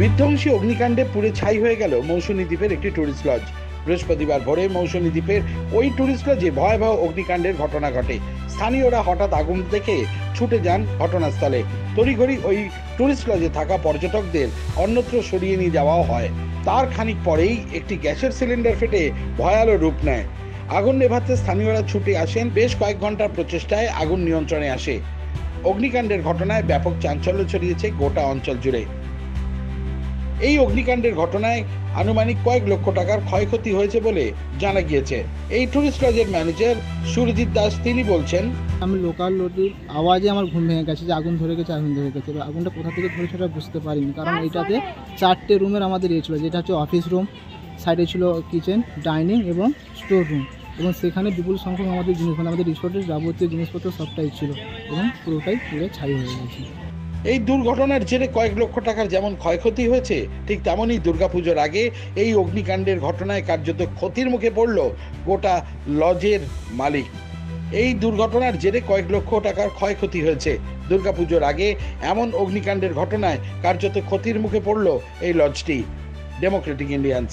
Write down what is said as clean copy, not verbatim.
বিধ্বংসী অগ্নিকাণ্ডে পুড়ে ছাই হয়ে গেল মৌসুমী দ্বীপের একটি টুরিস্ট লজ। বৃহস্পতিবার ভোরে মৌসুমী দ্বীপের ওই টুরিস্ট লজে ভয়াবহ অগ্নিকাণ্ডের ঘটনা ঘটে। স্থানীয়রা হঠাৎ আগুন দেখে ছুটে যান ঘটনাস্থলে। তড়িঘড়ি ওই টুরিস্ট লজে থাকা পর্যটকদের অন্যত্র সরিয়ে নিয়ে যাওয়াও হয়। তার খানিক পরেই একটি গ্যাসের সিলিন্ডার ফেটে ভয়ালো রূপ নেয়। আগুন নেভাতে স্থানীয়রা ছুটে আসেন। বেশ কয়েক ঘন্টার প্রচেষ্টায় আগুন নিয়ন্ত্রণে আসে। অগ্নিকাণ্ডের ঘটনায় ব্যাপক চাঞ্চল্য ছড়িয়েছে গোটা অঞ্চল জুড়ে। এই অগ্নিকাণ্ডের ঘটনায় আনুমানিক কয়েক লক্ষ টাকার ক্ষয়ক্ষতি হয়েছে বলে জানা গিয়েছে। এই টুরিস্ট লজের ম্যানেজার সুরজিৎ দাস তিনি বলছেন, আমি লোকাল লোকের আওয়াজে আমার ঘুম ভেঙে গেছে যে আগুন ধরে গেছে। এবার আগুনটা কোথা থেকে ধরে সেটা বুঝতে পারিনি, কারণ এটাতে 4টে রুমের আমাদের ছিল, যেটা হচ্ছে অফিস রুম, সাইডে ছিল কিচেন, ডাইনিং এবং স্টোর রুম, এবং সেখানে বিপুল সংখ্যক আমাদের জিনিস, মানে আমাদের রিসোর্টের যাবতীয় জিনিসপত্র সবটাই ছিল এবং পুরোটাই পুরো ছাই হয়ে গেছে। এই দুর্ঘটনার জেরে কয়েক লক্ষ টাকার যেমন ক্ষয়ক্ষতি হয়েছে, ঠিক তেমনই দুর্গাপুজোর আগে এই অগ্নিকাণ্ডের ঘটনায় কার্যত ক্ষতির মুখে পড়ল গোটা লজের মালিক। এই দুর্ঘটনার জেরে কয়েক লক্ষ টাকার ক্ষয়ক্ষতি হয়েছে। দুর্গাপুজোর আগে এমন অগ্নিকাণ্ডের ঘটনায় কার্যত ক্ষতির মুখে পড়ল এই লজটি। Democratic Indians.